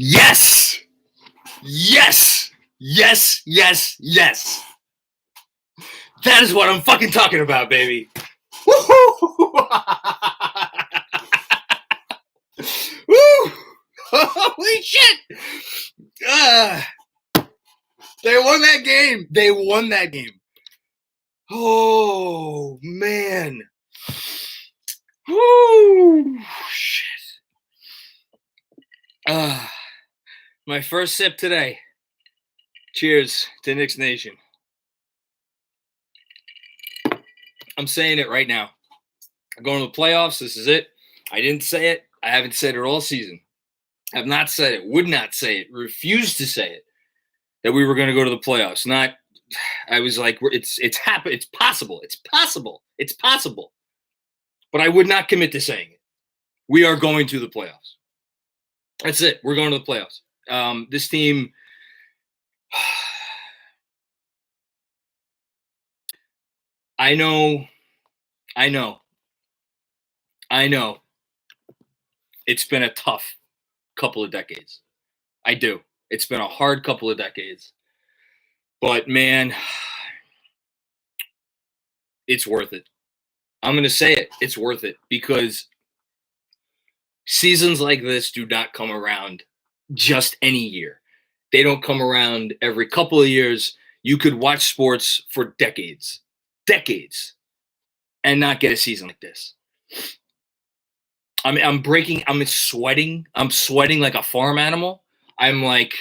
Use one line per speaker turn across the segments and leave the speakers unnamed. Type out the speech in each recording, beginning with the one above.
Yes! Yes! Yes, yes, yes. That is what I'm fucking talking about, baby. Woo-hoo! Woo! Holy shit! They won that game. They won that game. Oh, man. Woo! Shit. My first sip today. Cheers to Knicks Nation. I'm saying it right now. I'm going to the playoffs. This is it. I didn't say it. I haven't said it all season. I have not said it. Would not say it. Refused to say it. That we were going to go to the playoffs. I was like, it's happened. It's possible. It's possible. It's possible. But I would not commit to saying it. We are going to the playoffs. That's it. We're going to the playoffs. This team. I know. It's been a tough couple of decades. I do. It's been a hard couple of decades. But, man, it's worth it. I'm going to say it. It's worth it because seasons like this do not come around just any year. They don't come around every couple of years. You could watch sports for decades, and not get a season like this. I'm sweating. I'm sweating like a farm animal. I'm like,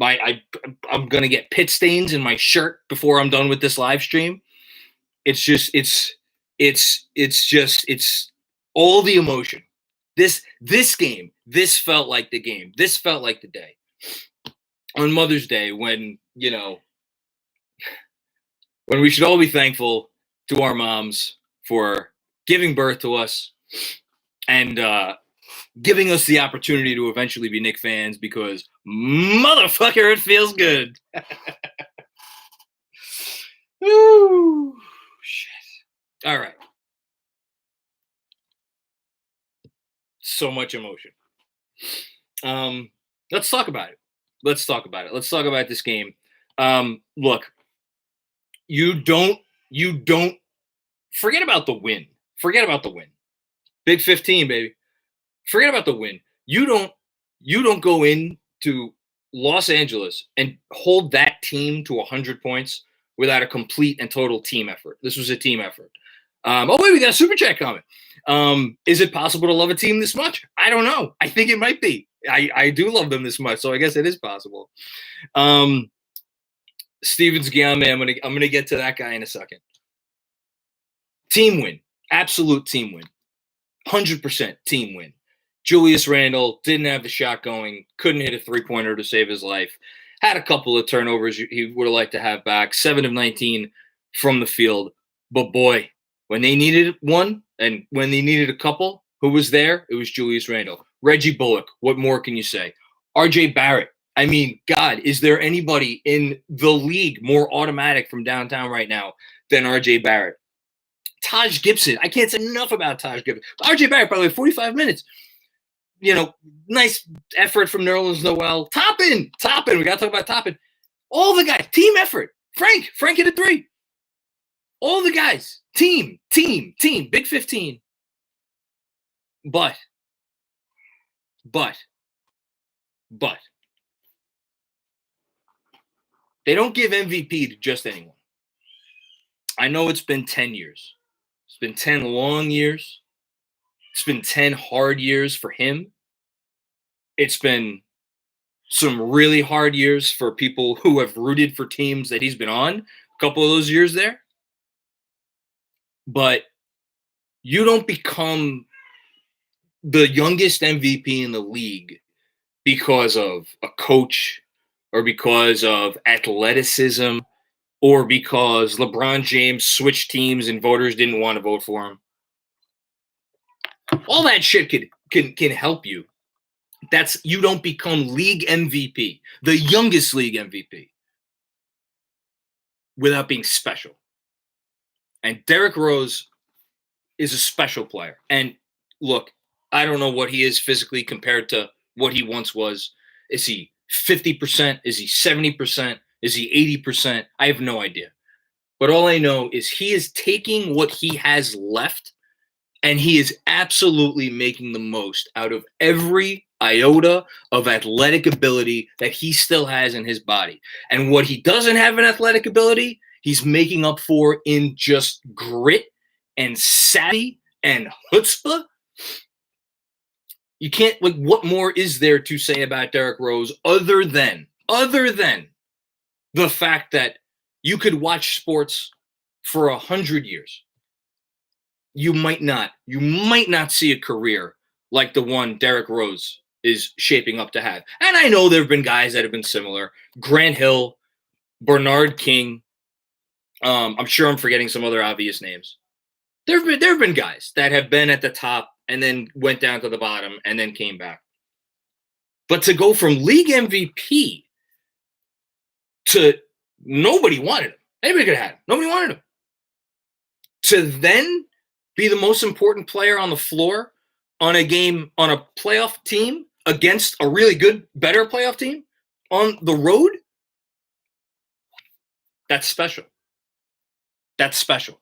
I'm going to get pit stains in my shirt before I'm done with this live stream. It's all the emotion. This game, this felt like the game. This felt like the day. On Mother's Day, when we should all be thankful to our moms for giving birth to us and giving us the opportunity to eventually be Knicks fans because motherfucker, it feels good. Ooh, shit. All right. So much emotion. Let's talk about it. Let's talk about this game. Look, you don't forget about the win. Big 15, baby. Forget about the win. You don't go into Los Angeles and hold that team to 100 points without a complete and total team effort. This was a team effort. Wait, we got a super chat comment. Is it possible to love a team this much? I don't know. I think it might be. I do love them this much, so I guess it is possible. Stevens Giame, I'm gonna get to that guy in a second. Team win. Absolute team win. 100% team win. Julius Randle didn't have the shot going, couldn't hit a three-pointer to save his life, had a couple of turnovers he would have liked to have back, 7 of 19 from the field. But boy, when they needed one and when they needed a couple, who was there? It was Julius Randle. Reggie Bullock, what more can you say? RJ Barrett. I mean, God, is there anybody in the league more automatic from downtown right now than RJ Barrett? Taj Gibson. I can't say enough about Taj Gibson. RJ Barrett, by the way, 45 minutes. Nice effort from Nerlens Noel. Toppin. We got to talk about Toppin. All the guys. Team effort. Frank hit a 3. All the guys. Team. Big 15. But. They don't give MVP to just anyone. I know it's been 10 years. It's been 10 long years. It's been 10 hard years for him. It's been some really hard years for people who have rooted for teams that he's been on. A couple of those years there. But you don't become the youngest MVP in the league because of a coach or because of athleticism or because LeBron James switched teams and voters didn't want to vote for him. All that shit can help you. You don't become league MVP, the youngest league MVP, without being special. And Derrick Rose is a special player. And look, I don't know what he is physically compared to what he once was. Is he 50%? Is he 70%? Is he 80%? I have no idea. But all I know is he is taking what he has left, and he is absolutely making the most out of every iota of athletic ability that he still has in his body. And what he doesn't have in athletic ability, he's making up for in just grit and savvy and chutzpah. You can't, like, what more is there to say about Derrick Rose other than the fact that you could watch sports for 100 years. You might not see a career like the one Derrick Rose is shaping up to have. And I know there have been guys that have been similar. Grant Hill, Bernard King. I'm sure I'm forgetting some other obvious names. There have been guys that have been at the top and then went down to the bottom and then came back. But to go from league MVP to nobody wanted him. Anybody could have had him. Nobody wanted him. To then be the most important player on the floor on a game, on a playoff team against a really good, better playoff team on the road, that's special. That's special.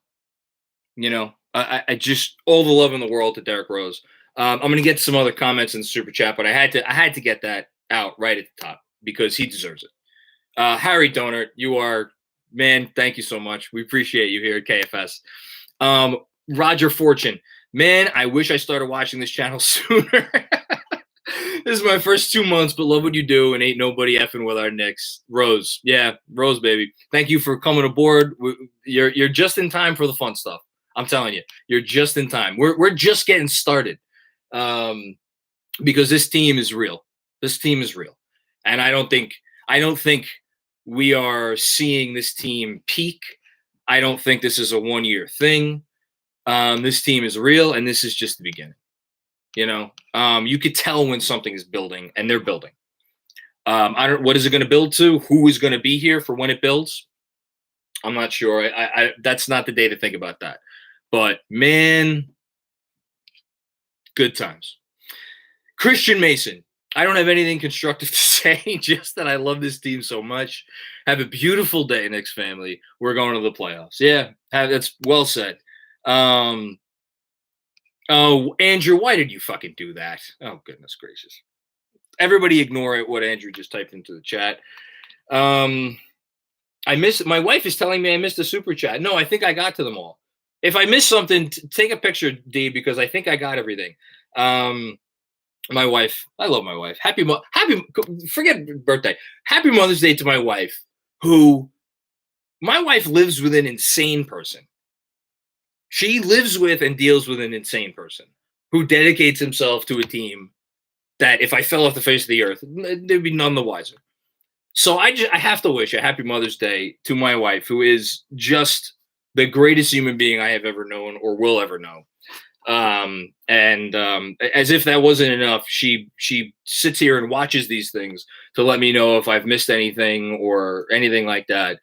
You know, I just, all the love in the world to Derrick Rose. I'm going to get some other comments in the super chat, but I had to get that out right at the top because he deserves it. Harry Donert, you are, man, thank you so much. We appreciate you here at KFS. Roger Fortune, man, I wish I started watching this channel sooner. This is my first 2 months, but love what you do and ain't nobody effing with our Knicks. Rose, yeah, Rose, baby. Thank you for coming aboard. You're just in time for the fun stuff. I'm telling you, you're just in time. We're just getting started, because this team is real. This team is real, and I don't think we are seeing this team peak. I don't think this is a one-year thing. This team is real, and this is just the beginning. You know, you could tell when something is building, and they're building. What is it going to build to? Who is going to be here for when it builds? I'm not sure. That's not the day to think about that. But man, good times. Christian Mason. I don't have anything constructive to say, just that I love this team so much. Have a beautiful day, Knicks family. We're going to the playoffs. Yeah, that's well said. Oh, Andrew, why did you fucking do that? Oh, goodness gracious. Everybody ignore it, what Andrew just typed into the chat. I missed, my wife is telling me I missed a super chat. No, I think I got to them all. If I missed something, take a picture, D, because I think I got everything. My wife, I love my wife. Forget birthday. Happy Mother's Day to my wife, my wife lives with an insane person. She lives with and deals with an insane person who dedicates himself to a team that if I fell off the face of the earth, they'd be none the wiser. So I have to wish a happy Mother's Day to my wife, who is just the greatest human being I have ever known or will ever know. As if that wasn't enough, she sits here and watches these things to let me know if I've missed anything or anything like that.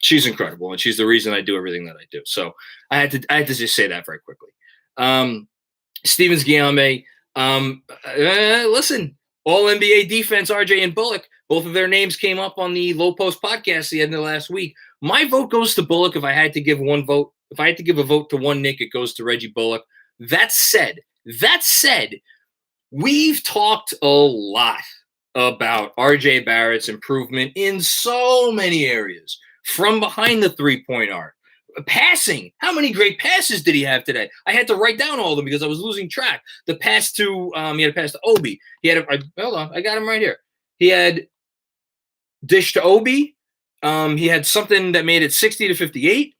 She's incredible, and she's the reason I do everything that I do. So I had to just say that very quickly. Stevens Guillaume, listen, all NBA defense, RJ and Bullock, both of their names came up on the Low Post podcast the end of last week. My vote goes to Bullock. If I had to give one vote, if I had to give a vote to one Knick, it goes to Reggie Bullock. That said, we've talked a lot about RJ Barrett's improvement in so many areas. From behind the three-point arc. Passing. How many great passes did he have today? I had to write down all of them because I was losing track. The pass to, he had a pass to Obi. Hold on, I got him right here. He had dish to Obi. He had something that made it 60-58.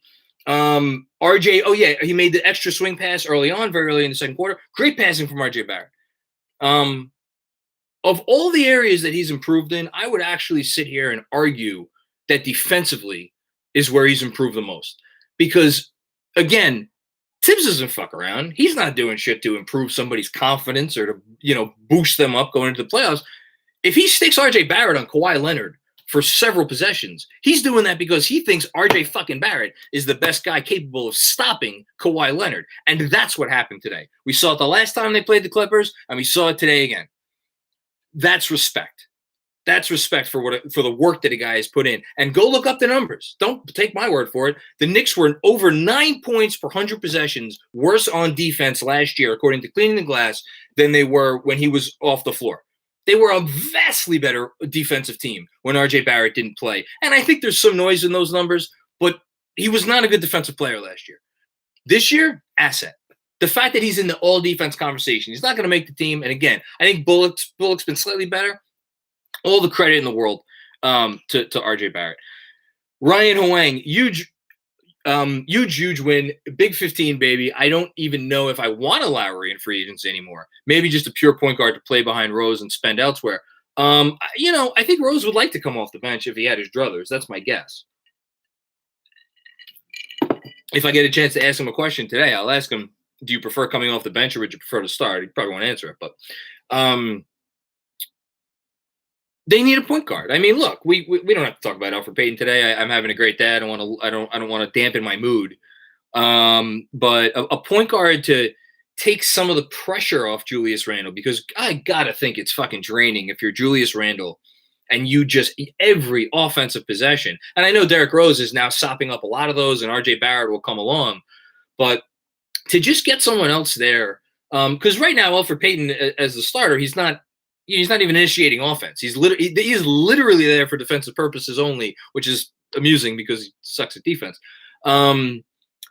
RJ, oh yeah, he made the extra swing pass early on, very early in the second quarter. Great passing from RJ Barrett. Of all the areas that he's improved in, I would actually sit here and argue that defensively is where he's improved the most. Because, again, Tibbs doesn't fuck around. He's not doing shit to improve somebody's confidence or to, boost them up going into the playoffs. If he sticks RJ Barrett on Kawhi Leonard for several possessions, he's doing that because he thinks RJ fucking Barrett is the best guy capable of stopping Kawhi Leonard. And that's what happened today. We saw it the last time they played the Clippers, and we saw it today again. That's respect. That's respect for the work that a guy has put in. And go look up the numbers. Don't take my word for it. The Knicks were over 9 points per 100 possessions worse on defense last year, according to Cleaning the Glass, than they were when he was off the floor. They were a vastly better defensive team when RJ Barrett didn't play. And I think there's some noise in those numbers, but he was not a good defensive player last year. This year, asset. The fact that he's in the all-defense conversation, he's not going to make the team. And again, I think Bullock's been slightly better. All the credit in the world to RJ Barrett. Ryan Huang, huge win. Big 15, baby. I don't even know if I want a Lowry in free agency anymore. Maybe just a pure point guard to play behind Rose and spend elsewhere. I think Rose would like to come off the bench if he had his druthers. That's my guess. If I get a chance to ask him a question today, I'll ask him, do you prefer coming off the bench or would you prefer to start? He probably won't answer it, but they need a point guard. I mean, look, we don't have to talk about Elfrid Payton today. I'm having a great day. I don't want to dampen my mood. But a point guard to take some of the pressure off Julius Randle, because I gotta think it's fucking draining if you're Julius Randle and you just every offensive possession. And I know Derrick Rose is now sopping up a lot of those, and RJ Barrett will come along, but to just get someone else there, because right now Elfrid Payton as the starter, he's not even initiating offense. He is literally there for defensive purposes only, which is amusing because he sucks at defense.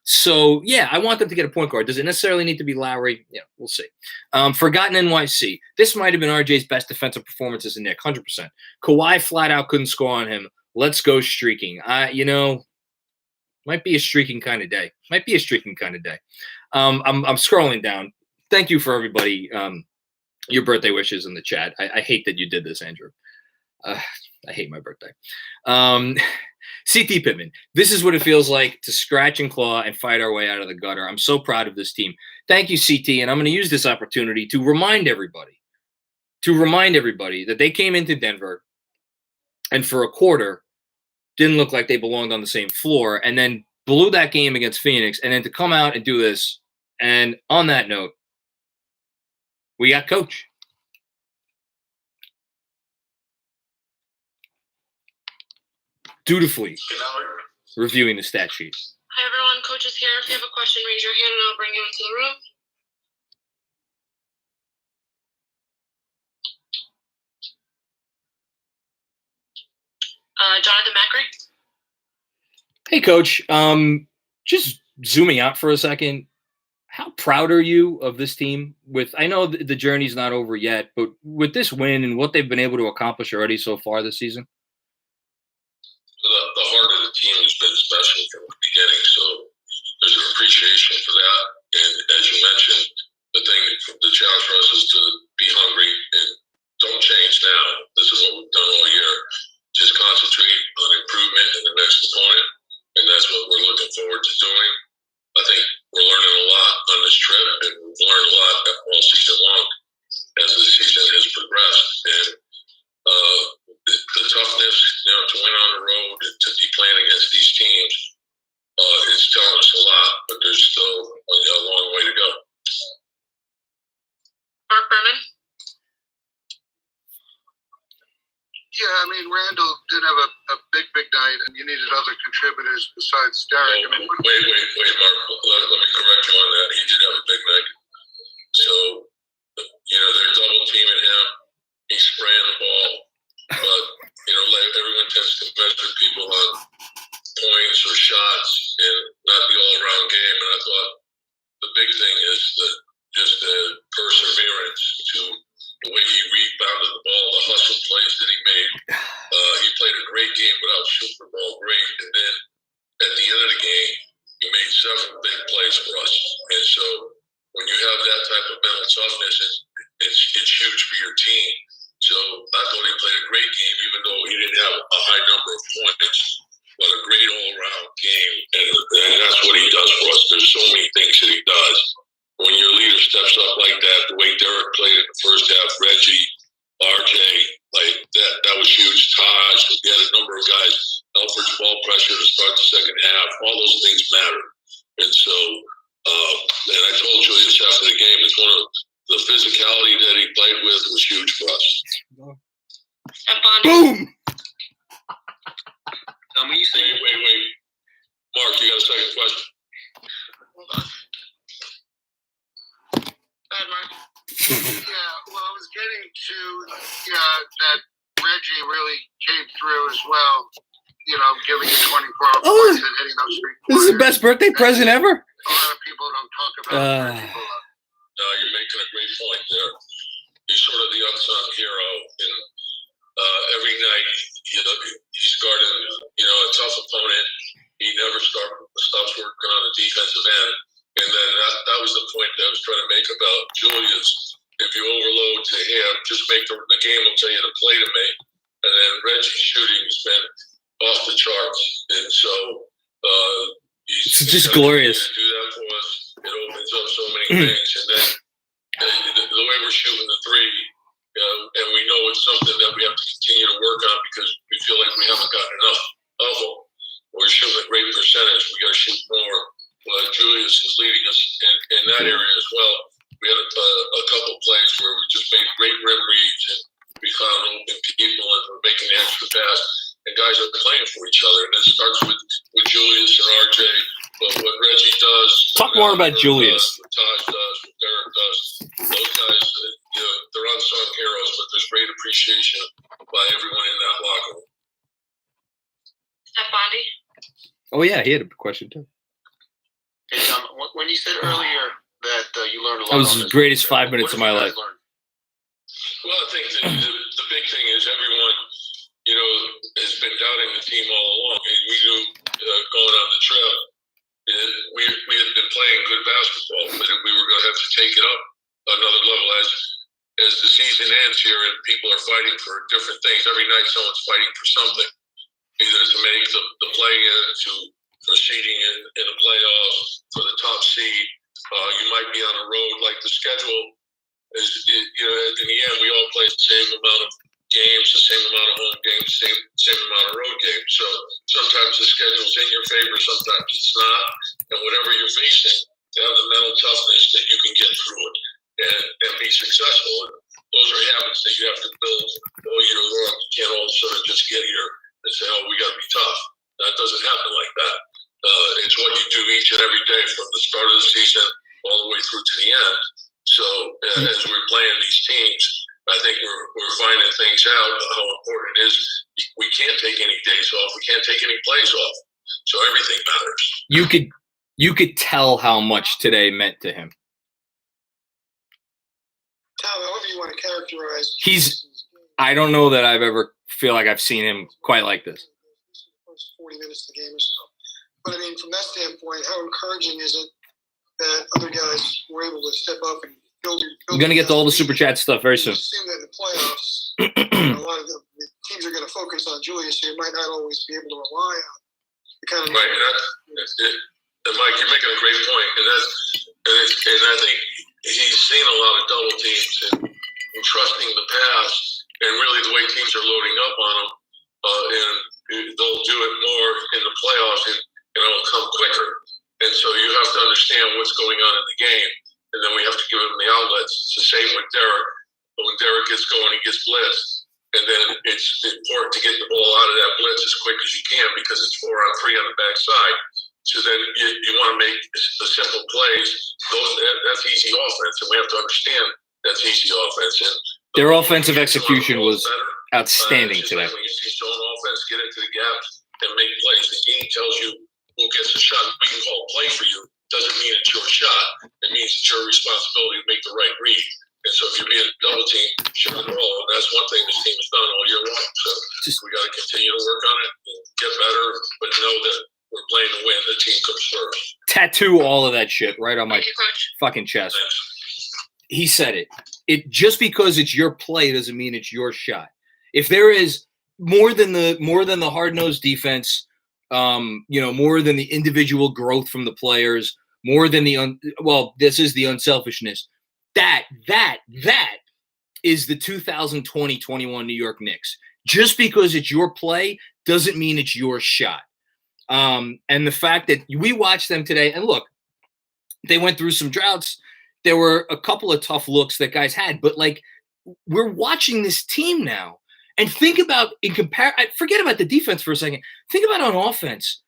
So, yeah, I want them to get a point guard. Does it necessarily need to be Lowry? Yeah, we'll see. Forgotten NYC. This might have been RJ's best defensive performance as a Knick, 100%. Kawhi flat out couldn't score on him. Let's go streaking. Might be a streaking kind of day. I'm scrolling down. Thank you for everybody. Your birthday wishes in the chat. I hate that you did this, Andrew. I hate my birthday. CT Pittman. This is what it feels like to scratch and claw and fight our way out of the gutter. I'm so proud of this team. Thank you, CT. And I'm going to use this opportunity to remind everybody that they came into Denver and for a quarter didn't look like they belonged on the same floor and then blew that game against Phoenix, and then to come out and do this. And on that note, we got Coach. Dutifully reviewing the stat sheet.
Hi, everyone. Coach is here. If you have a question, raise your hand and I'll bring you into the room. Jonathan Macri.
Hey, Coach. Just zooming out for a second. How proud are you of this team? I know the journey's not over yet, but with this win and what they've been able to accomplish already so far this season?
The heart of the team has been special from the beginning, so there's an appreciation for that. And as you mentioned, the challenge for us is to be hungry and don't change now. This is what we've done all year. Just concentrate on improvement in the next opponent, and that's what we're looking forward to doing. I think we're learning a lot on this trip, and we've learned a lot all season long as the season has progressed. And the toughness, to win on the road, to be playing against these teams, it's telling us a lot, but there's still a long way to go.
Mark Berman.
Yeah, Randall did have a big night, and you needed other contributors besides Derrick.
Wait, Mark. Let me correct you on that. He did have a big night. So, they're double teaming him. He's spraying the ball. But, everyone tends to measure people on points or shots and not the all-around game. And I thought the big thing is just the perseverance to the way he rebounded the ball, the hustle plays that he made. He played a great game without shooting the ball great. And then at the end of the game, he made several big plays for us. And so when you have that type of mental toughness, it's huge for your team. So I thought he played a great game, even though he didn't have a high number of points, but a great all-around game. And that's what he does for us. There's so many things that he does. When your leader steps up like that, the way Derrick played in the first half, Reggie, RJ, like that was huge. Taj, we had a number of guys. Elfrid's ball pressure to start the second half. All those things matter. And so, and I told Julius after the game, it's one of the physicality that he played with was huge for us.
Boom!
When you say, wait. Mark, you got a second question?
Hold on. Go ahead, Mark.
Yeah, well, I was getting to that Reggie really came through as well. Giving you 24 points and hitting those 3
This is the best birthday present ever.
A lot of people don't talk about it.
No, you're making a great point there. He's sort of the unsung hero. And every night, he's guarding, a tough opponent. He never stops working on the defensive end. And then that was the point that I was trying to make about Julius. If you overload to him, just make the game will tell you to play to make. And then Reggie's shooting has been off the charts. And so
it's just glorious.
To do that for us, it opens up so many things. And then the way we're shooting the three, and we know it's something that we have to continue to work on because we feel like we haven't gotten enough of them. We're shooting a great percentage. We got to shoot more. But Julius is leading us in that area as well. We had a couple plays where we just made great rim reads and we found open people and we're making the extra pass. And guys are playing for each other. And it starts with Julius and RJ. But what Reggie does.
Talk more about Julius.
What Taj does, what Derrick does. Those guys, they're unsung heroes, but there's great appreciation by everyone in that locker room.
Steph Bondy?
Oh, yeah, he had a question, too.
Hey, Tom, when you said earlier that you learned a lot.
That was the greatest 5 minutes of my life.
Well, I think the big thing is everyone, has been doubting the team all along. And we knew going on the trip, we had been playing good basketball, but we were going to have to take it up another level as the season ends here and people are fighting for different things. Every night someone's fighting for something, either to make the play-in, for seeding in the playoffs, for the top seed. You might be on a road like the schedule is. In the end, we all play the same amount of games, the same amount of home games, same amount of road games. So sometimes the schedule's in your favor, sometimes it's not. And whatever you're facing, to have the mental toughness that you can get through it and be successful. And those are habits that you have to build all year long. You can't all sort of just get here and say, "Oh, we got to be tough." That doesn't happen like that. It's what you do each and every day from the start of the season all the way through to the end. So as we're playing these teams, I think we're finding things out how important it is. We can't take any days off. We can't take any plays off. So everything matters.
You could tell how much today meant to him.
Tom, however you want to characterize.
I don't know that I've ever feel like I've seen him quite like this.
First 40 minutes of the game or so. But I mean, from that standpoint, how encouraging is it that other guys were able to step up and build?
I'm going to get to all the super chat stuff very soon.
I assume that in the playoffs, a lot of the teams are going to focus on Julius, who you might not always be able to rely on.
Right, and Mike, you're making a great point, and I think he's seen a lot of double teams and trusting the pass, and really the way teams are loading up on him, and they'll do it more in the playoffs, and it'll come quicker. And so you have to understand what's going on in the game, and then we have to give him the outlets. It's the same with Derrick. But when Derrick gets going, he gets blitzed. And then it's important to get the ball out of that blitz as quick as you can because it's 4-on-3 on the backside. So then you want to make the simple plays. That's easy offense, and we have to understand that's easy offense. And
their offensive execution was outstanding today.
When you see zone offense get into the gaps and make plays, the game tells you who gets a shot. We can call a play for you. Doesn't mean it's your shot. It means it's your responsibility to make the right read. And so if you're being double team, shoot the ball. That's one thing this team has done all year long. So we got to continue to work on it and get better, but know that we're playing to win. The team comes first.
Tattoo all of that shit right on my fucking chest. He said it. Just because it's your play doesn't mean it's your shot. If there is more than the hard-nosed defense, more than the individual growth from the players, more than this is the unselfishness. That is the 2020-21 New York Knicks. Just because it's your play doesn't mean it's your shot. And the fact that we watched them today, and look, they went through some droughts. there were a couple of tough looks that guys had, but like we're watching this team now and think about forget about the defense for a second. Think about on offense.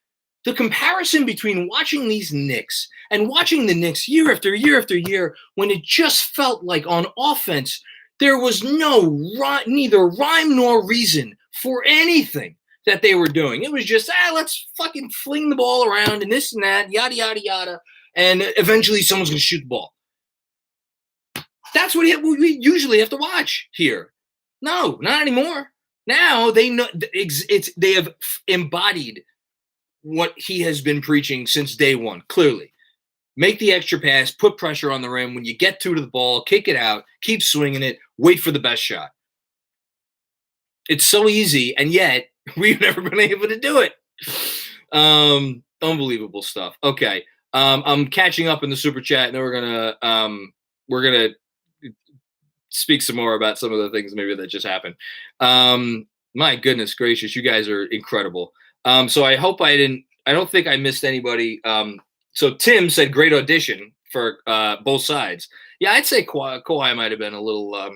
The comparison between watching these Knicks and watching the Knicks year after year after year, when it just felt like on offense, there was neither rhyme nor reason for anything that they were doing. It was just, let's fucking fling the ball around and this and that, yada, yada, yada. And eventually someone's going to shoot the ball. That's what we usually have to watch here. No, not anymore. Now they know they have embodied what he has been preaching since day one, clearly. Make the extra pass, put pressure on the rim. When you get to the ball, kick it out, keep swinging it, wait for the best shot. It's so easy, and yet we've never been able to do it. Unbelievable stuff. Okay. I'm catching up in the super chat, and then we're gonna speak some more about some of the things maybe that just happened. My goodness gracious, you guys are incredible. So I hope I don't think I missed anybody. So Tim said great audition for both sides. Yeah, I'd say Kawhi might have been a little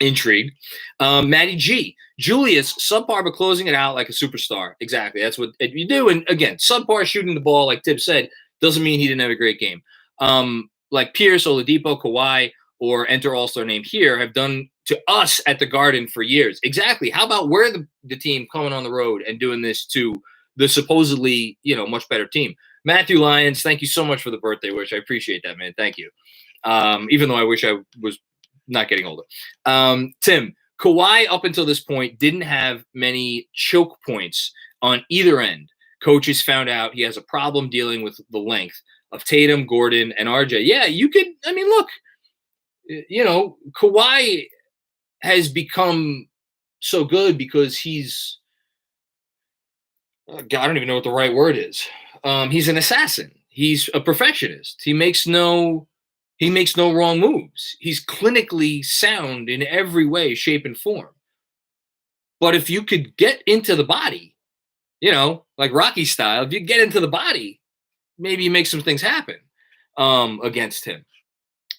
intrigued. Matty G. Julius, subpar but closing it out like a superstar. Exactly. That's what you do. And again, subpar shooting the ball, like Tim said, doesn't mean he didn't have a great game. Like Pierce, Oladipo, Kawhi, or enter all-star name here have done to us at the Garden for years. Exactly. How about we're the team coming on the road and doing this to the supposedly, much better team? Matthew Lyons, thank you so much for the birthday wish. I appreciate that, man. Thank you. Even though I wish I was not getting older. Tim, Kawhi up until this point didn't have many choke points on either end. Coaches found out he has a problem dealing with the length of Tatum, Gordon, and RJ. Yeah, look, Kawhi has become so good because he's I don't even know what the right word is. He's an assassin. He's a perfectionist. He makes no wrong moves. He's clinically sound in every way, shape, and form. But if you could get into the body, like Rocky style, if you get into the body, maybe you make some things happen against him.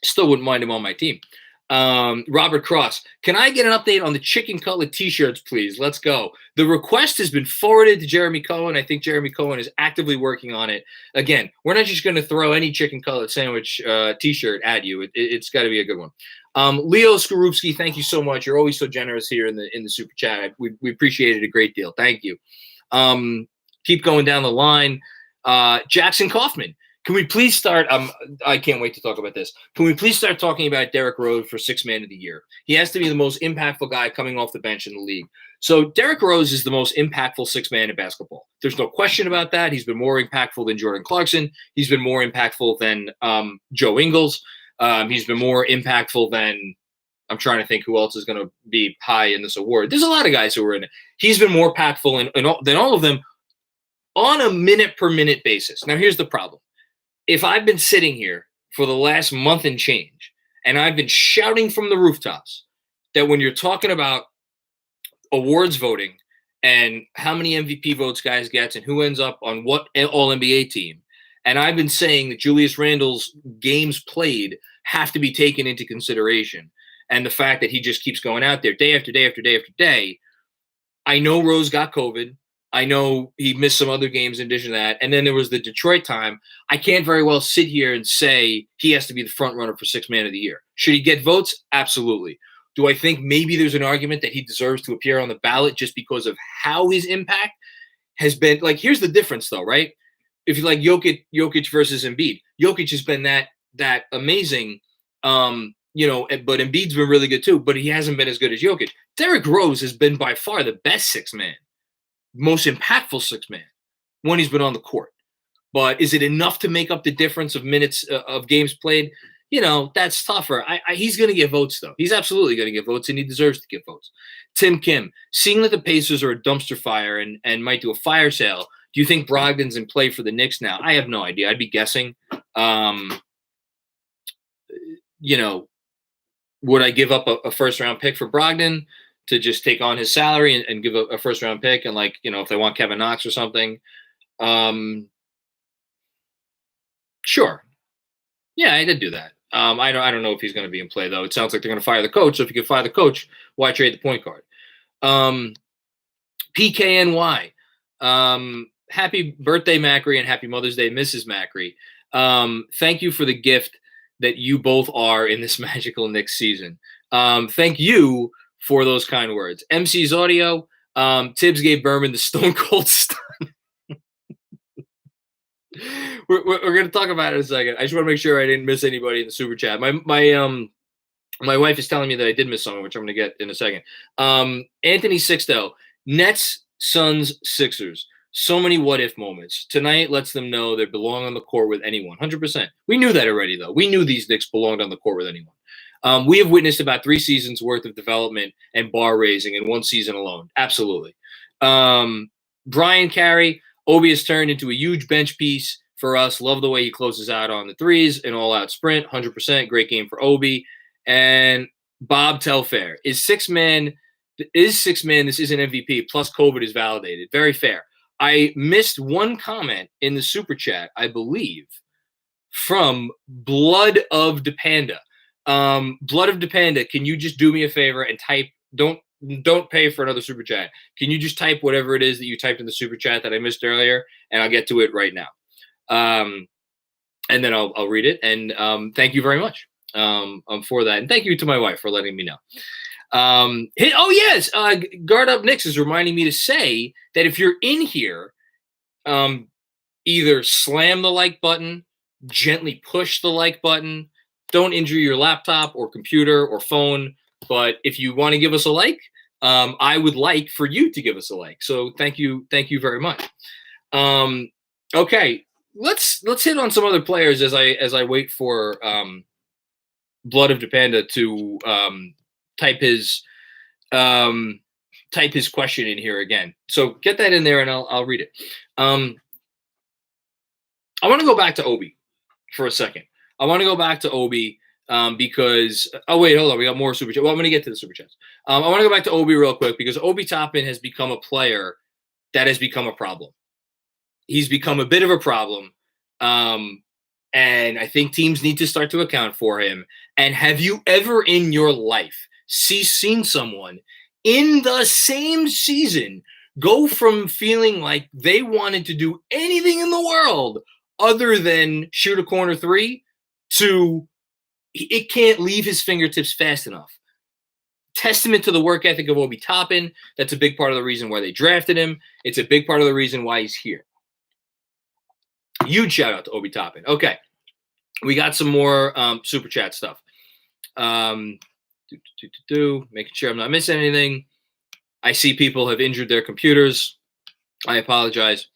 Still wouldn't mind him on my team. Robert Cross, can I get an update on the chicken cutlet t-shirts, please? Let's go. The request has been forwarded to Jeremy Cohen. I think Jeremy Cohen is actively working on it. Again, we're not just going to throw any chicken cutlet sandwich t-shirt at you. It's got to be a good one. Leo Skorupski, thank you so much. You're always so generous here in the super chat. We appreciate it a great deal. Thank you. Keep going down the line. Jackson Kaufman. Can we please start? I can't wait to talk about this. Can we please start talking about Derrick Rose for Sixth Man of the Year? He has to be the most impactful guy coming off the bench in the league. So Derrick Rose is the most impactful sixth man in basketball. There's no question about that. He's been more impactful than Jordan Clarkson. He's been more impactful than Joe Ingles. He's been more impactful than I'm trying to think who else is going to be high in this award. There's a lot of guys who are in it. He's been more impactful than all of them on a minute-per-minute basis. Now, here's the problem. If I've been sitting here for the last month and change, and I've been shouting from the rooftops that when you're talking about awards voting and how many MVP votes guys gets and who ends up on what All-NBA team, and I've been saying that Julius Randle's games played have to be taken into consideration, and the fact that he just keeps going out there day after day after day after day, I know Rose got COVID. I know he missed some other games in addition to that. And then there was the Detroit time. I can't very well sit here and say he has to be the front runner for Sixth Man of the Year. Should he get votes? Absolutely. Do I think maybe there's an argument that he deserves to appear on the ballot just because of how his impact has been? Like, here's the difference, though, right? If you like Jokic versus Embiid, Jokic has been that amazing, but Embiid's been really good too, but he hasn't been as good as Jokic. Derrick Rose has been by far the best sixth man. Most impactful sixth man when he's been on the court. But is it enough to make up the difference of minutes of games played? That's tougher. He's going to get votes, though. He's absolutely going to get votes, and he deserves to get votes. Tim Kim, seeing that the Pacers are a dumpster fire and might do a fire sale, do you think Brogdon's in play for the Knicks now? I have no idea. I'd be guessing. Would I give up a first-round pick for Brogdon to just take on his salary and give a first-round pick and, if they want Kevin Knox or something? Sure. Yeah, I did do that. I don't know if he's going to be in play, though. It sounds like they're going to fire the coach. So if you can fire the coach, why trade the point guard? PKNY. Happy birthday, Macri, and happy Mother's Day, Mrs. Macri. Thank you for the gift that you both are in this magical Knicks season. Thank you for those kind words. MC's audio. Tibbs gave Berman the stone cold stun. We're going to talk about it in a second. I just want to make sure I didn't miss anybody in the super chat. My wife is telling me that I did miss someone, which I'm going to get in a second. Anthony Sixto, Nets, Suns, Sixers. So many what-if moments. Tonight lets them know they belong on the court with anyone. 100%. We knew that already, though. We knew these Knicks belonged on the court with anyone. We have witnessed about 3 seasons worth of development and bar raising in one season alone. Absolutely. Brian Carey, Obi has turned into a huge bench piece for us. Love the way he closes out on the threes, an all-out sprint, 100%. Great game for Obi. And Bob Telfair, is six man. This isn't MVP, plus COVID is validated. Very fair. I missed one comment in the super chat, I believe, from Blood of Depanda. Blood of Depanda, can you just do me a favor and type, don't pay for another super chat. Can you just type whatever it is that you typed in the super chat that I missed earlier, and I'll get to it right now. And then I'll read it. And thank you very much for that. And thank you to my wife for letting me know. Guard Up Knicks is reminding me to say that if you're in here, either slam the like button, gently push the like button. Don't injure your laptop or computer or phone. But if you want to give us a like, I would like for you to give us a like. So thank you very much. Okay, let's hit on some other players as I wait for Blood of Depanda to type his question in here again. So get that in there and I'll read it. I want to go back to Obi for a second. Because hold on, we got more super chats. Well, I'm going to get to the super chats. I want to go back to Obi real quick because Obi Toppin has become a player that has become a problem. He's become a bit of a problem. And I think teams need to start to account for him. And have you ever in your life seen someone in the same season go from feeling like they wanted to do anything in the world other than shoot a corner three to it can't leave his fingertips fast enough? Testament to the work ethic of Obi Toppin. That's a big part of the reason why they drafted him. It's a big part of the reason why he's here. Huge shout out to Obi Toppin. Okay. We got some more super chat stuff. Making sure I'm not missing anything. I see people have injured their computers. I apologize.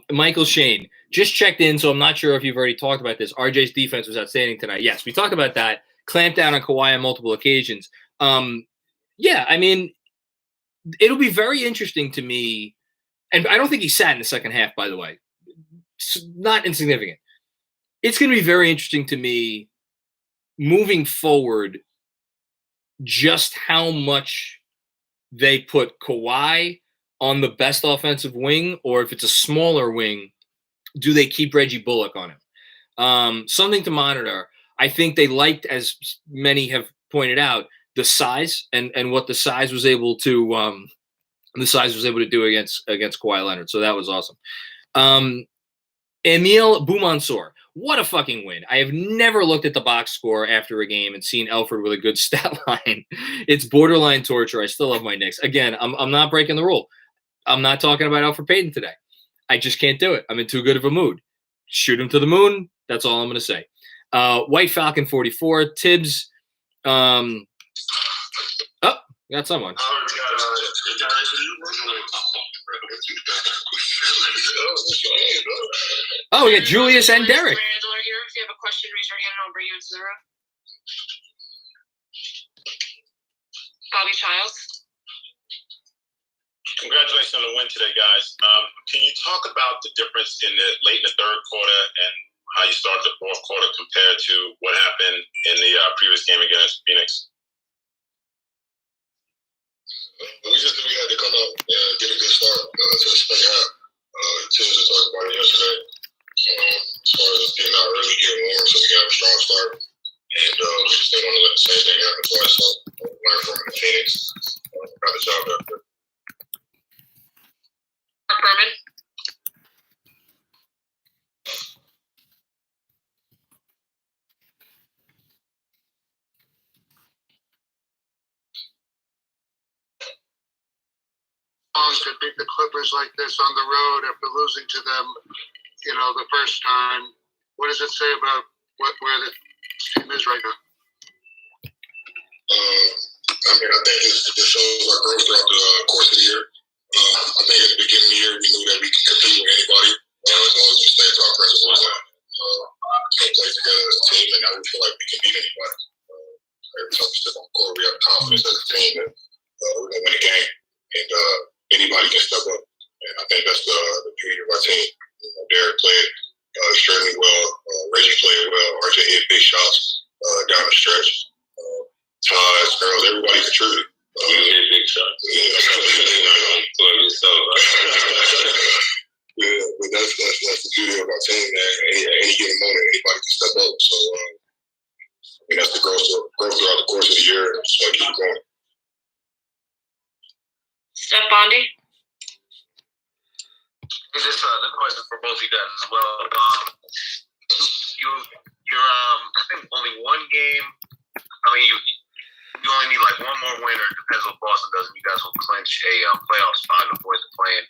Michael Shane just checked in, so I'm not sure if you've already talked about this. RJ's defense was outstanding tonight. Yes, we talked about that. Clamped down on Kawhi on multiple occasions. Yeah, I mean, it'll be very interesting to me. And I don't think he sat in the second half, by the way. It's not insignificant. It's going to be very interesting to me moving forward just how much they put Kawhi on the best offensive wing, or if it's a smaller wing, do they keep Reggie Bullock on him? Something to monitor. I think they liked, as many have pointed out, the size and what the size was able to do against Kawhi Leonard. So that was awesome. Emile Boumansour. What a fucking win. I have never looked at the box score after a game and seen Elford with a good stat line. It's borderline torture. I still love my Knicks. Again, I'm not breaking the rule. I'm not talking about Elfrid Payton today. I just can't do it. I'm in too good of a mood. Shoot him to the moon. That's all I'm going to say. White Falcon 44. Tibbs. Oh, got someone. Oh, we got Julius and Derrick.
Randler here. If you have a question, raise your hand and I'll bring you into the room. Bobby Childs.
Congratulations on the win today, guys. Can you talk about the difference in the late in the third quarter and how you started the fourth quarter compared to what happened in the previous game against Phoenix?
We had to come up and get a good start to the second half. Tibbs was talking about it yesterday. As far as us getting out early, getting warm, so we got a strong start. And we just didn't want to let the same thing happen twice. So learn from the Phoenix. Got the job done.
Berman.
To beat the Clippers like this on the road after losing to them, the first time. What does it say about where the team is right now?
I think it shows our growth throughout the course of the year. I think at the beginning of the year, we knew that we could compete with anybody as long as we stay to our principles and play together as a team. And now we feel like we can beat anybody. Every time we step on the court, we have confidence as a team that we're going to win a game. And anybody can step up. And I think that's the beauty of our team. Derrick played extremely well. Reggie played well. RJ hit big shots down the stretch. Todd, girls, everybody contributed.
Hit big shots.
Yeah, but that's the beauty of our team, man. At any given moment, anybody can step up. So, that's the growth throughout the course of the year. And just want to keep going.
Steph Bondi.
Is this the question for both of you guys as well? You're I think only one game. You only need like one more win, or it depends what Boston does, and you guys will clinch a playoff spot before the play-in.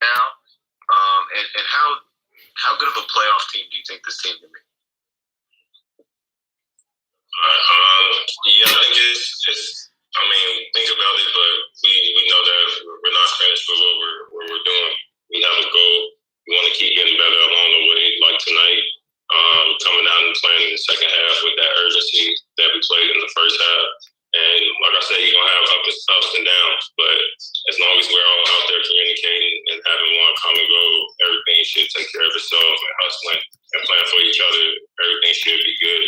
Now, and how good of a playoff team do you think this team can be?
Yeah, I think it's. Think about it, but we know that we're not finished with what we're doing. We have a goal. We want to keep getting better along the way, like tonight. Coming out and playing in the second half with that urgency that we played in the first half. And like I said, you're going to have ups and downs, but as long as we're all out there communicating and having one common goal, everything should take care of itself, and hustling and playing for each other, everything should be good.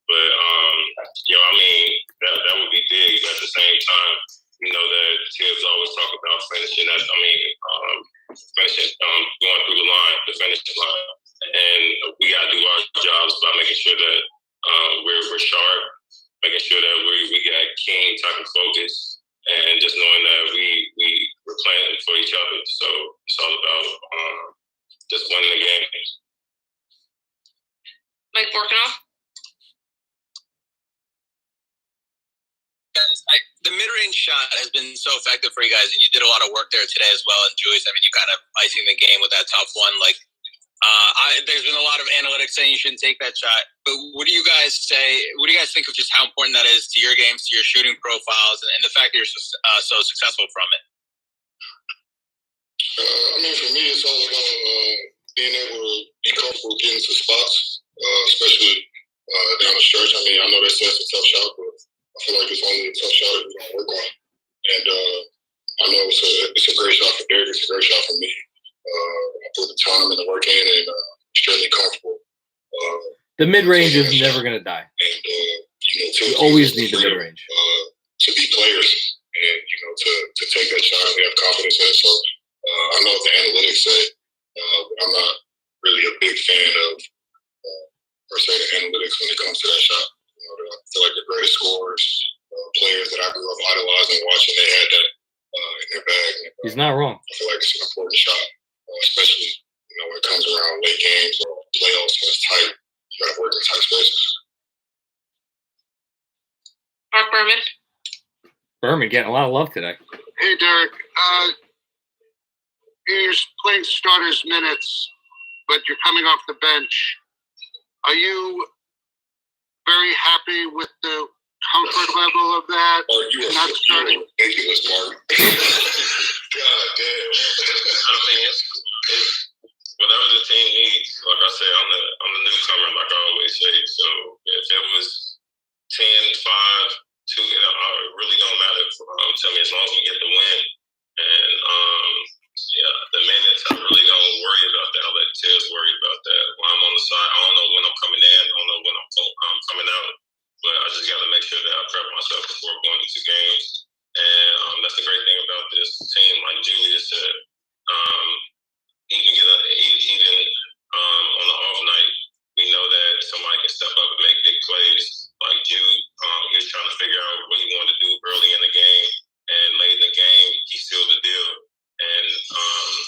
But, that would be big, but at the same time, we know that Tibbs always talk about finishing going through the line, the finish line. And we got to do our jobs by making sure that we're sharp, making sure that we got keen type of focus, and just knowing that we're playing for each other. So it's all about just winning the game.
Mike Borkinoff.
The mid-range shot has been so effective for you guys, and you did a lot of work there today as well. And Julius, you kind of icing the game with that tough one. There's been a lot of analytics saying you shouldn't take that shot. But what do you guys say? What do you guys think of just how important that is to your games, to your shooting profiles, and the fact that you're so successful from it?
For me, it's all about being able to be comfortable getting to spots, especially down the stretch. I know they said it's a tough shot, but I feel like it's only a tough shot if we don't work on it. And I know it's a great shot for Derrick. It's a great shot for me. I put the time and the work in, and extremely comfortable.
The mid-range is never going to die.
And,
you always need the mid-range.
To be players and, to take that shot and have confidence in it. So I know what the analytics say, but I'm not really a big fan of, per se, the analytics when it comes to that shot. I feel like the greatest scorers, players that I grew up idolizing, watching, they had that in their bag. And,
he's not wrong.
I feel like it's an important shot, especially when it comes around late games or playoffs when it's tight. You got to work in tight spaces.
Mark Berman.
Berman getting a lot of love today.
Hey, Derrick. You're playing starters minutes, but you're coming off the bench. Are you very happy with the comfort level of that?
You are
not starting.
Ridiculous, Mark. God damn.
It's whatever the team needs. Like I say, I'm the newcomer, like I always say. So if it was 10, 5, 2, it really don't matter to me as long as we get the win. And the minutes, I really don't worry about that. I let Tibbs worry about that. When I'm on the side, I don't know when I'm coming in. I don't know when I'm coming out. But I just got to make sure that I prep myself before going into games. And that's the great thing about this team. Like Julius said, even on the off night, we know wanted to do early in the game, and late in the game, he sealed the deal. And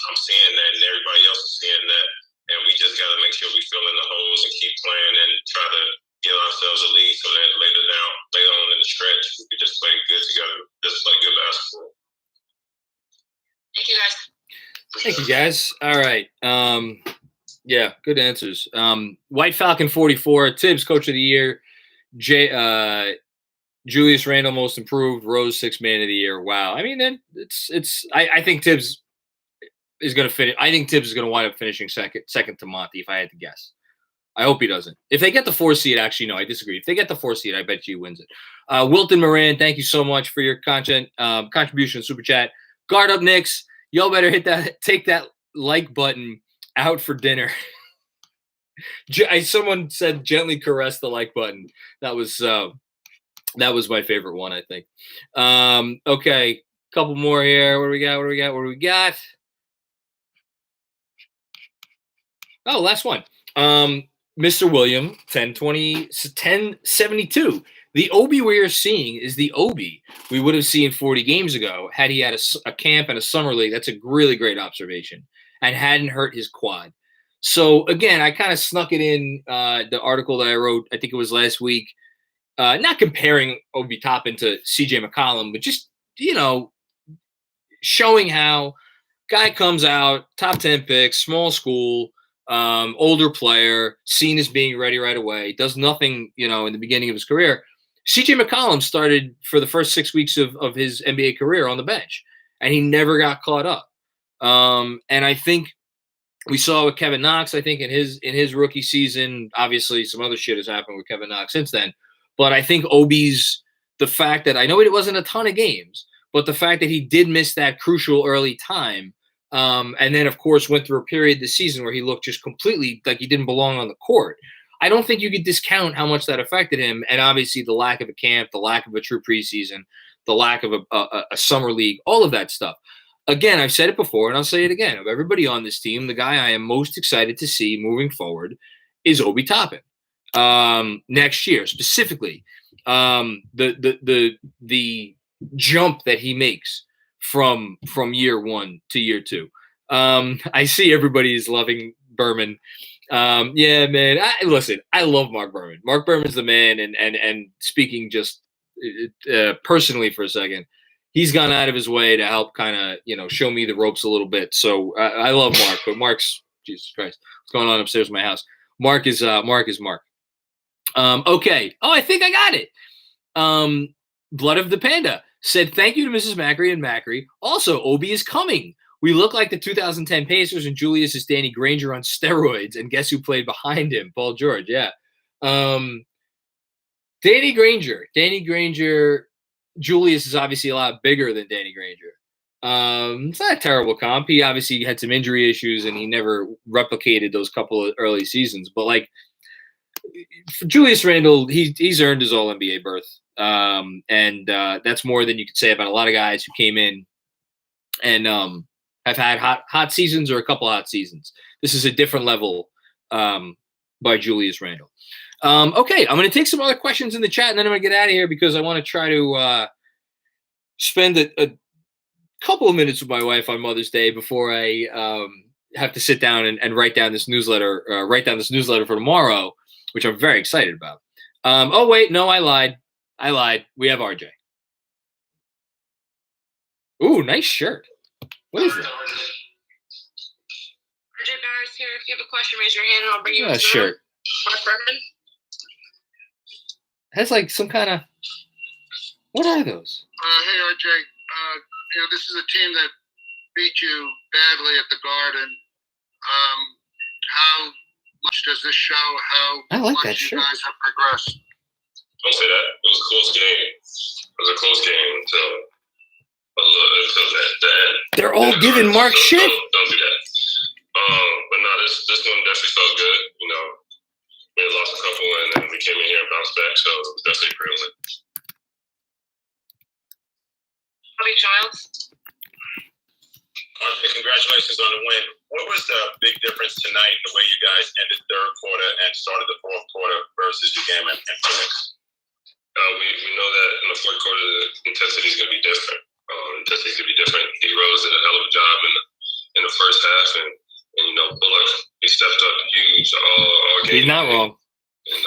I'm seeing that, and everybody else is seeing that. And we just got to make sure we fill in the holes and keep playing and try to give ourselves a lead so that later on in the stretch, we can just play good together, just play good basketball.
Thank you, guys.
Thank you, guys. All right. Yeah, good answers. White Falcon 44, Tibbs Coach of the Year, Julius Randle Most Improved, Rose Sixth Man of the Year. Wow. I mean, I think Tibbs is going to finish. I think Tibbs is going to wind up finishing second to Monty, if I had to guess. I hope he doesn't. If they get the 4 seed, actually, no, I disagree. If they get the 4 seed, I bet you he wins it. Wilton Moran, thank you so much for your contribution, super chat. Guard up, Knicks. Y'all better take that like button out for dinner. Someone said gently caress the like button. That was my favorite one, I think. Okay, couple more here. What do we got? Oh, last one. Mr. William, 1072. The Obi we are seeing is the Obi we would have seen 40 games ago had he had a camp and a summer league. That's a really great observation, and hadn't hurt his quad. So, again, I kind of snuck it in the article that I wrote, I think it was last week, not comparing Obi Toppin to CJ McCollum, but just, showing how guy comes out, top 10 pick, small school, older player, seen as being ready right away, does nothing, in the beginning of his career. CJ McCollum started for the first 6 weeks of his NBA career on the bench, and he never got caught up. And I think we saw with Kevin Knox, I think in his rookie season, obviously some other shit has happened with Kevin Knox since then. But I think Obi's, the fact that I know it wasn't a ton of games, but the fact that he did miss that crucial early time, and then, of course, went through a period this season where he looked just completely like he didn't belong on the court. I don't think you could discount how much that affected him. And obviously the lack of a camp, the lack of a true preseason, the lack of a summer league, all of that stuff. Again, I've said it before, and I'll say it again. Of everybody on this team, the guy I am most excited to see moving forward is Obi Toppin. Next year, specifically, the jump that he makes from year one to year two. I see everybody is loving Berman. Yeah, man. Listen, I love Mark Berman. Mark Berman's the man, and speaking just personally for a second, he's gone out of his way to help kind of, show me the ropes a little bit. So I love Mark, but Mark's, Jesus Christ, what's going on upstairs in my house? Mark is Mark. Okay. Oh, I think I got it. Blood of the Panda said, thank you to Mrs. Macri and Macri. Also, Obi is coming. We look like the 2010 Pacers, and Julius is Danny Granger on steroids. And guess who played behind him? Paul George. Yeah. Danny Granger. Julius is obviously a lot bigger than Danny Granger. It's not a terrible comp. He obviously had some injury issues, and he never replicated those couple of early seasons. But for Julius Randle, he's earned his All-NBA berth. And that's more than you could say about a lot of guys who came in and have had hot seasons or a couple hot seasons. This is a different level by Julius Randle. Okay, I'm going to take some other questions in the chat, and then I'm going to get out of here because I want to try to spend a couple of minutes with my wife on Mother's Day before I have to sit down and write down this newsletter for tomorrow, which I'm very excited about. Oh, wait, no, I lied. We have RJ. Ooh, nice shirt. What is it?
RJ Barrett's here. If you have a question, raise your hand and I'll bring you a
shirt.
Mark Berman.
Has some kind of. What are those?
Hey, RJ. This is a team that beat you badly at the Garden. How much does this show how much you guys have progressed?
Don't say that. It was a close game. It was a close game until the end.
They're all giving Mark shit.
Don't do that. But no, this one definitely felt good. We had lost a couple, and then we came in here and bounced back. So it was definitely a great win.
Bobby Childs.
Congratulations on the win. What was the big difference tonight, the way you guys ended third quarter and started the fourth quarter versus your game in Phoenix? we know that in the fourth quarter, the intensity is going to be different. D Rose did a hell of a job in the first half, and Bullock, he stepped up huge all game.
He's not wrong.
And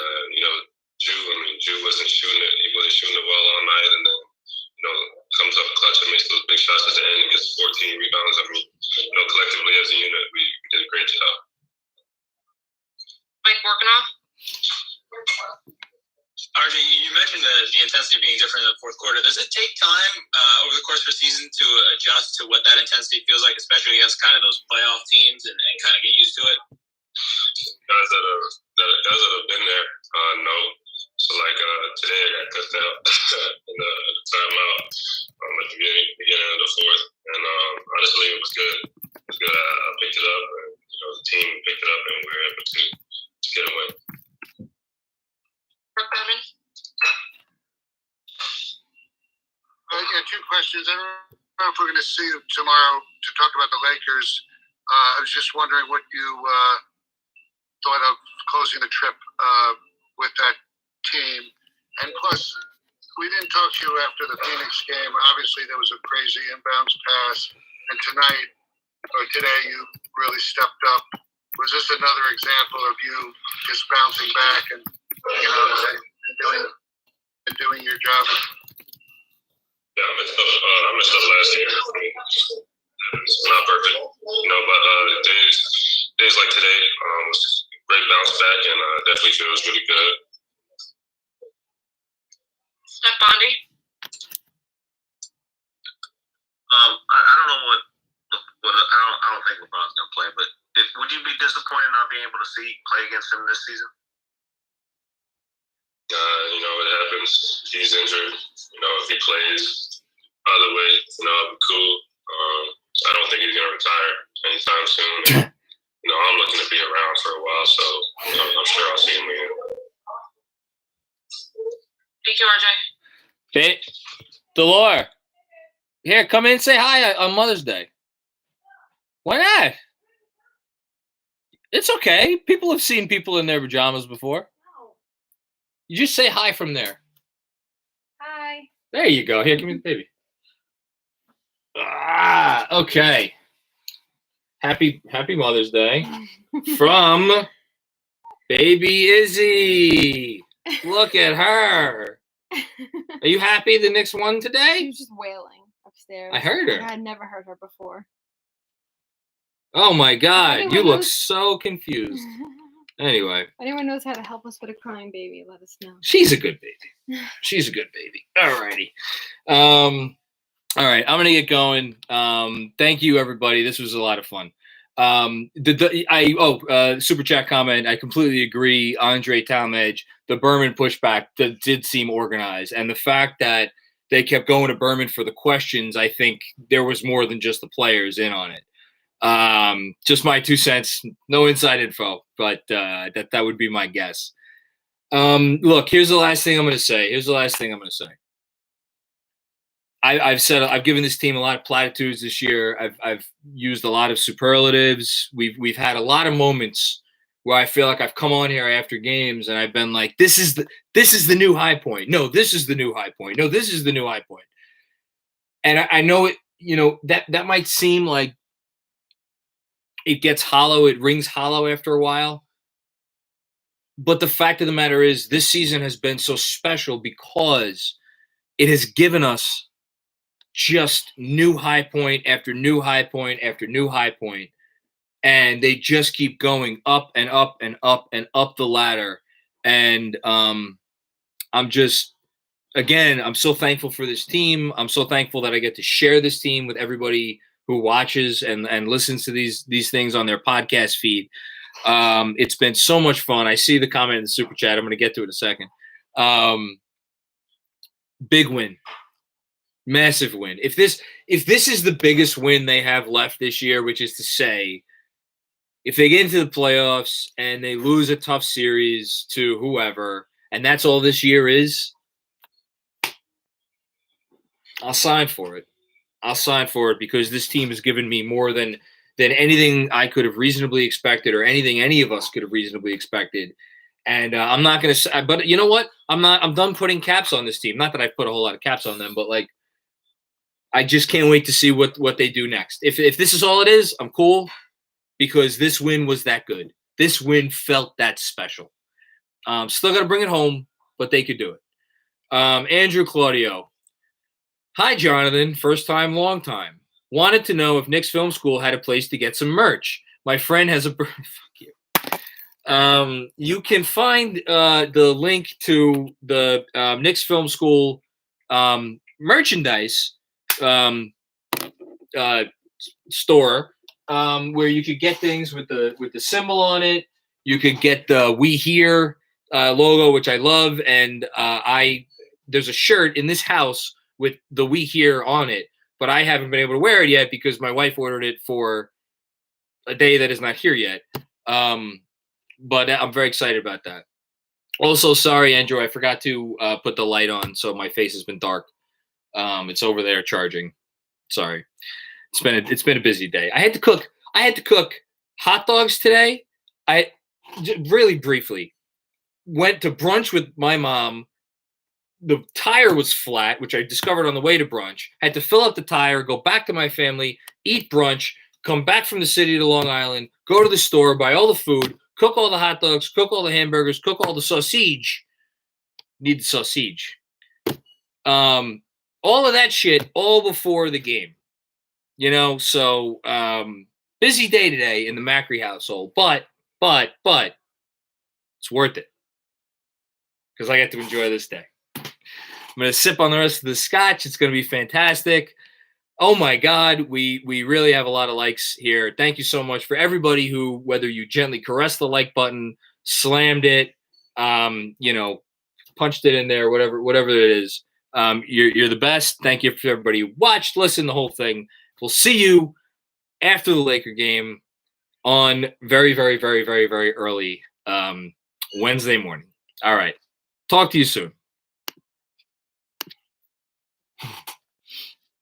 Jew wasn't shooting it. He wasn't shooting it well all night, and then comes up clutch and makes those big shots at the end and gets 14 rebounds. Collectively as a unit, we did a great job.
Mike Morkanoff?
RJ, you mentioned the intensity being different in the fourth quarter. Does it take time over the course of the season to adjust to what that intensity feels like, especially against kind of those playoff teams, and kind of get used to it?
Guys that have been there know. So today I got cussed out in the timeout at the beginning of the fourth, and honestly it was good. It was good. I picked it up, and the team picked it up, and we were able to get a win.
Brooke Berman?
Two questions. I don't know if we're going to see you tomorrow to talk about the Lakers. I was just wondering what you thought of closing the trip with that team. And plus, we didn't talk to you after the Phoenix game. Obviously, there was a crazy inbounds pass. And tonight, or today, you really stepped up. Was this another example of you just bouncing back and doing your job?
Yeah, I messed up last year. It's not perfect, but days like today was a great bounce back, and definitely feels really good.
Steph Bondy?
I don't know what I don't think LeBron's gonna play, but would you be disappointed not being able to play against him this season?
It happens. He's injured. If he plays either way, it'll be cool. I don't think he's gonna retire anytime soon. I'm looking to be around for a while, so I'm sure I'll see him again.
Thank you, RJ.
Delore, here, come in and say hi on Mother's Day. Why not? It's okay. People have seen people in their pajamas before. You just say hi from there.
Hi.
There you go. Here, give me the baby. Okay. Happy Mother's Day from baby Izzy. Look at her. Are you happy the Knicks won today?
She was just wailing upstairs.
I heard her.
I had never heard her before.
Oh my God.
Anyone
You look
knows-
so confused. Anyway.
If anyone knows how to help us with a crying baby, let us know.
She's a good baby. She's a good baby. Alrighty. All right, I'm gonna get going. Thank you, everybody. This was a lot of fun. Super chat comment. I completely agree. Andre Talmadge, the Berman pushback did seem organized, and the fact that they kept going to Berman for the questions, I think there was more than just the players in on it. Just my 2 cents. No inside info, but that would be my guess. Look, here's the last thing I'm going to say. I've given this team a lot of platitudes this year. I've used a lot of superlatives. We've had a lot of moments where I feel like I've come on here after games and I've been like, this is the new high point. No, this is the new high point. No, this is the new high point. And I know it, that might seem like it gets hollow. It rings hollow after a while. But the fact of the matter is this season has been so special because it has given us just new high point after new high point after new high point. And they just keep going up and up and up and up the ladder. And I'm so thankful for this team. I'm so thankful that I get to share this team with everybody who watches and listens to these things on their podcast feed. It's been so much fun. I see the comment in the super chat. I'm going to get to it in a second. Big win. Massive win. If this is the biggest win they have left this year, which is to say, if they get into the playoffs and they lose a tough series to whoever, and that's all this year is, I'll sign for it. Because this team has given me more than anything I could have reasonably expected or anything any of us could have reasonably expected. And I'm not going to – but you know what? I'm done putting caps on this team. Not that I've put a whole lot of caps on them, but, like, I just can't wait to see what they do next. If this is all it is, I'm cool because this win was that good. This win felt that special. Still got to bring it home, but they could do it. Andrew Claudio. Hi, Jonathan. First time, long time. Wanted to know if Knicks Film School had a place to get some merch. My friend has a – fuck you. You can find the link to the Knicks Film School merchandise store where you could get things with the symbol on it. You could get the We Here logo, which I love, and there's a shirt in this house with the We Here on it, but I haven't been able to wear it yet because my wife ordered it for a day that is not here yet. But I'm very excited about that. Also, sorry, Andrew, I forgot to put the light on, so my face has been dark. It's over there charging. Sorry. It's been a busy day. I had to cook hot dogs today. I really briefly went to brunch with my mom. The tire was flat, which I discovered on the way to brunch. Had to fill up the tire, go back to my family, eat brunch, come back from the city to Long Island, go to the store, buy all the food, cook all the hot dogs, cook all the hamburgers, cook all the sausage. Need the sausage. All of that shit all before the game. You know, so busy day today in the Macri household, but it's worth it because I get to enjoy this day. I'm going to sip on the rest of the scotch. It's going to be fantastic. Oh, my God. We really have a lot of likes here. Thank you so much for everybody who, whether you gently caressed the like button, slammed it, punched it in there, whatever it is. You're the best. Thank you for everybody who watched, listened, the whole thing. We'll see you after the Laker game on very, very, very, very, very early Wednesday morning. All right. Talk to you soon.